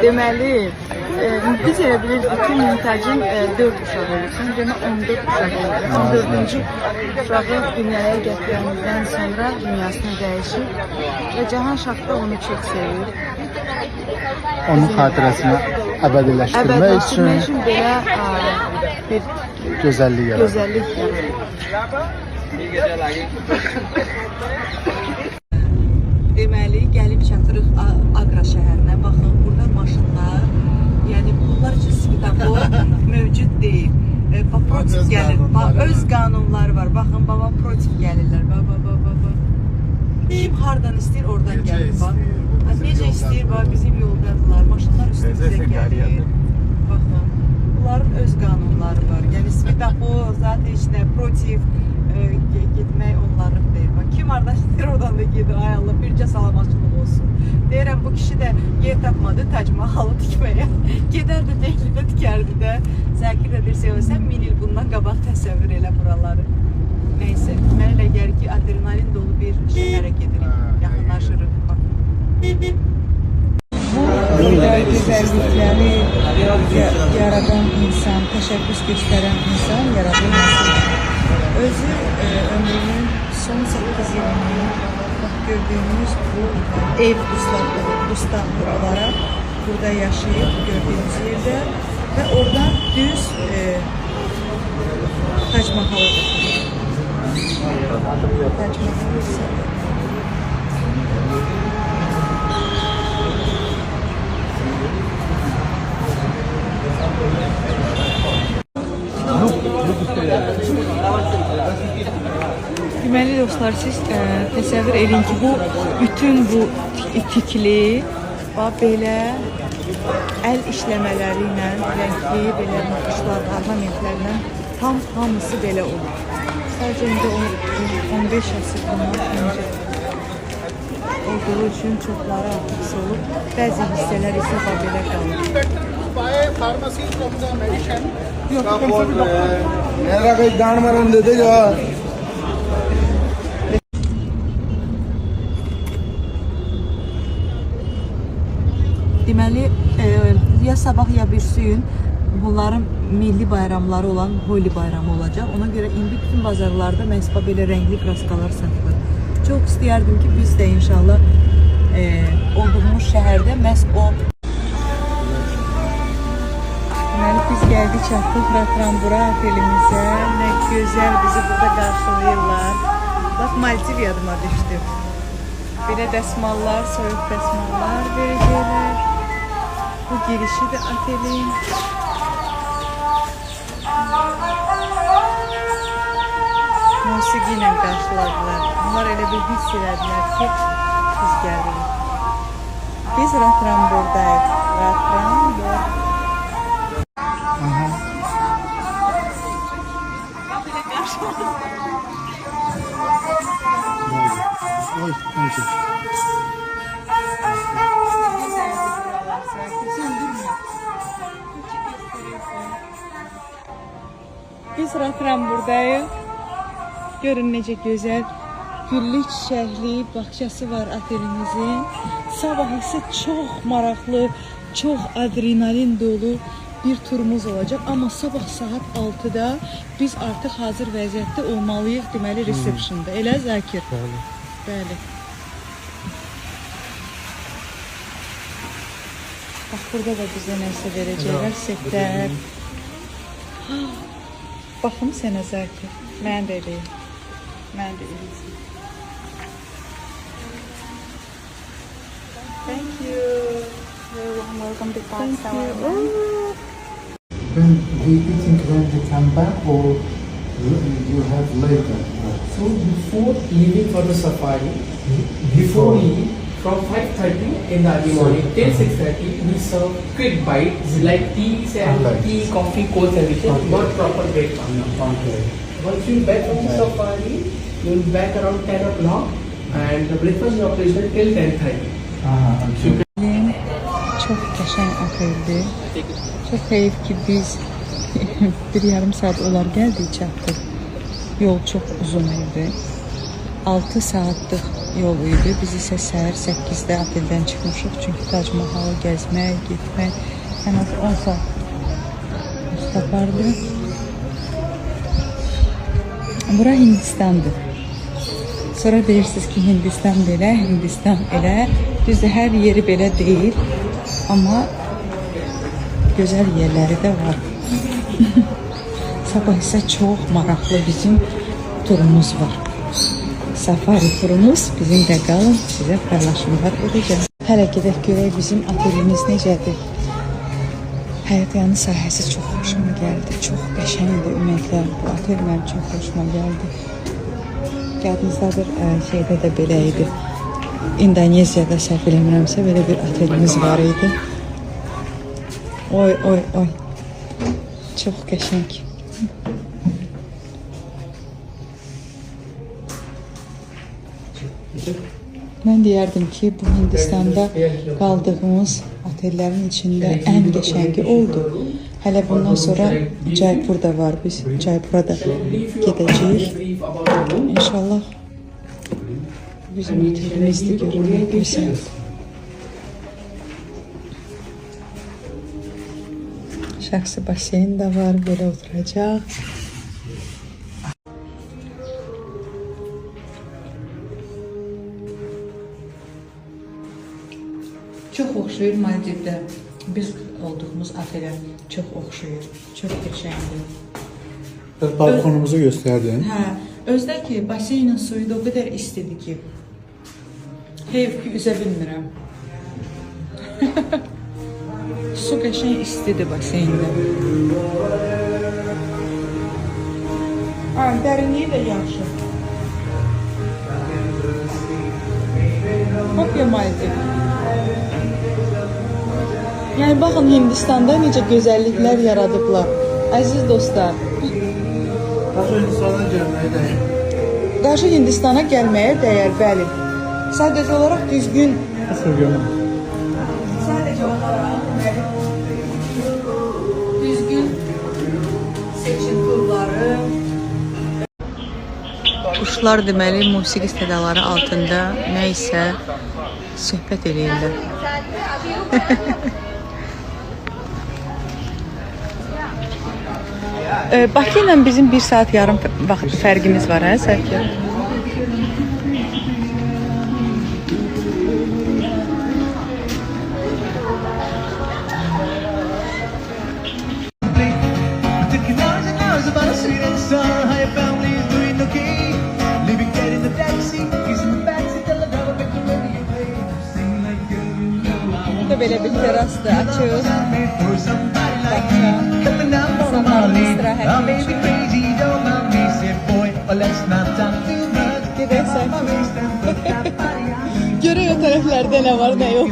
Deməli, biz elə bilirdik ki, Mümtazın 4 uşaq olursun. Demək 14 uşaq oldu. 14-cü uşağı dünyaya gətirəndən sonra dünyasını dəyişib və Cahanşah da onu çox sevir. Onun xatirəsini əbədiləşdirmək üçün belə bir gözəllik yaradır. Gözəllik yaradır. Deməli, gəlib çatırıq Aqra şəhərinə. Baxın, burada maşınlar, yəni bunlar üçün svetofor mövcud deyil. Protiv gəlir, öz qanunları var. Baxın, baba protiv gəlirlər. Kim hardan istəyir, oradan gəlir. Necə istəyir, bizim yoldadırlar. Maşınlar üstümüzə gəlir. Baxın, bunların öz qanunları var. Yəni svetofor, zaten içində protiv getmək onların deyil. Kim hardan istəyir, oradan da gedir. Ay Allah, bircə salamatçılıq olsun. Deyirəm, bu kişi də yer tapmadı Tac Mahalı tikməyə. Gedərdi, Dehlidə tikərdi də. Zəkir də deyirsə, sən 1000 il bundan qabaq təsəvvür elə buraları. Neyse, mənə elə gəlir ki, adrenalin dolu bir şəhərə gedirik, yaxınlaşırıq. Bu gözəllikləri yaradan insan, təşəbbüs göstərən insan yaradılması. Özü ömrünün son 8 yılını gördüyünüz bu ev ustaları olaraq burada yaşayıb gördüyünüz yerdə və oradan düz Tac Mahal'a götürür. Tac Mahal ise deməli dostlar, siz təsəvvür edin ki, bu bütün bu tikli belə əl işləmələri ilə, rəngli belə naxışlar, ornamentlərlə tam hamısı belə olur. Sadəcə indi 15 əsr bundan öncə olduğu üçün çoxları artıq olub. Bəzi hissələr isə belə qalır. Deməli, ya sabah ya birisi gün bunların milli bayramları olan Holi bayramı olacaq. Ona görə indi bütün bazarlarda məhz belə rəngli kraskalar satılır. Çox istəyərdim ki, biz də inşallah olduğumuz şəhərdə məhz o. Deməli, biz gəldik, çatdıq Ratranbura otelimizə. Nə gözəl bizi burada qarşılayırlar. Bax, Maldiv yadıma düşdü. Belə dəsmallar, soyuq dəsmallar verəcəklər. Bu girişi de otelin. Musiqi ilə qarşıladılar. Bunlar elə bir hiss elədilər ki, biz gəlirik. Biz Ratranburdayıq. Ratranbur. Oy, neyse. Biz Ratranburdayıq. Görün necə gözəl güllü çiçəkli bağçası var otelimizin. Sabah isə çox maraqlı, çox adrenalin dolu bir turumuz olacaq. Amma sabah saat 6-da biz artıq hazır vəziyyətdə olmalıyıq, deməli receptionda. Elə Zakir? Bəli. Bəli. Bax, burada da bizə nəsə verəcəklər, setlər. Baxım sənə Zakir. Mən də eləyim. Mən də eləyim. Thank you. Welcome to Pakistan. When we eating when we come back or you have later? So before leaving for the safari, before we eat, from 5:30 in the early morning till 6:30, we serve quick bites like teas and tea, coffee, cold everything, not proper breakfast. Okay. Once you back from the safari, you will be back around 10 o'clock and the breakfast is operational till 10:30. Okay. Çok qəşəng oteldir. Çok heyif ki biz bir yarım saat olar gəldik, çatdıq. Yol çox uzun idi. 6 saatlıq yol idi. Biz isə səhər 8-də oteldən çıxmışıq. Çünki Tac Mahalı gəzmək, getmək ən az 10 saat tapardı. Bura Hindistandır. Sonra deyirsiniz ki, Hindistan belə, Hindistan elə. Düzdür, hər yeri belə deyil. Amma gözəl yerləri də var. Sabah isə çox maraqlı bizim turumuz var. Safari turumuz bizimlə qalın, sizə paylaşımlar edəcəm. Hələ gedək görək bizim otelimiz necədir. Həyətyanı sahəsi çox xoşuma gəldi. Çox qəşəngdir ümumiyyətlə. Bu otel mənim çox xoşuma gəldi. Yadınızdadır, şeydə də belə idi. İndoneziyada səhv eləmirəmsə belə bir otelimiz var idi. Oy, oy, oy. Çox qəşəng. Mən deyərdim ki, bu Hindistanda qaldığımız otellərin içində ən qəşəngi oldu. Hələ bundan sonra Jaipur da var. Biz Jaipur'a da gedəcəyik. İnşallah bizim otelimizdə görünmək gözəl. Şəxsi baseyn də var, belə oturacaq. Çox oxşayır Maldivdə. Biz olduğumuz otelə çox oxşayır. Çox qəşəngdir. Balkonumuzu göstərdin. Hə, özdə ki, baseynin suyu da o qədər istidir ki, heyf ki, üzə bilmirəm. Su qəşəng istidir baseyndə. Dərinliyi də yaxşı. Kopya Maldiv. Yəni, baxın, Hindistanda necə gözəlliklər yaradıblar. Əziz dostlar. Qarşı Hindistana gəlməyə dəyər. Qarşı Hindistana gəlməyə dəyər, bəli. Sadəcə olaraq düzgün. Nasıl görməm? Sadəcə olaraq, bəli. Düzgün seçim turları. Quşlar deməli, musiqi sədaları altında nə isə söhbət edirlər. Bakı ilə bizim 1 saat yarım vaxt fərqimiz var, hə, Sərkər? Burada belə bir terasdır, açıq. İnsanların istirahət üçün. Gedək Sərkər. Görək o tərəflərdə nə var, nə yox.